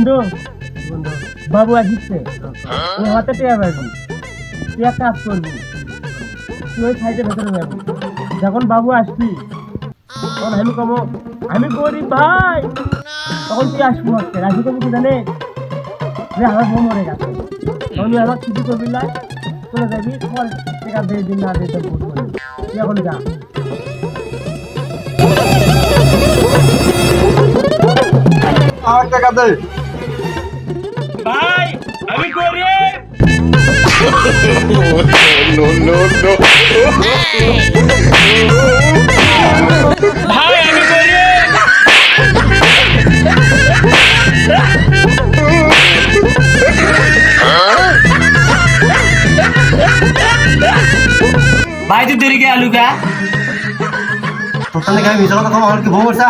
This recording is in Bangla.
বন্ধু বন্ধু বাবু আসছে ও হাতে টিয়া পাবি তুই এক কাজ করবি তুই ওই সাইডের ভেতরে যাবি যখন বাবু আসবি তখন আমি কমো আমি গরিব ভাই তখন তুই আসবো হচ্ছে রাজি কবি কি জানে যে আমার বউ মরে গেছে তখন তুই আমার কিছু করবি না চলে যাবি তোমার টাকা দিয়ে দিন না দিয়ে তোর বউ মরে তুই এখন যা আমার টাকা দে। ভাই আমি গরিব No, no, no. ভাই আমি গরিব ভাই তুই দেরি কে আলু কা তোর তাহলে আমি মিশা কথা কম আমার কি বউ বলছা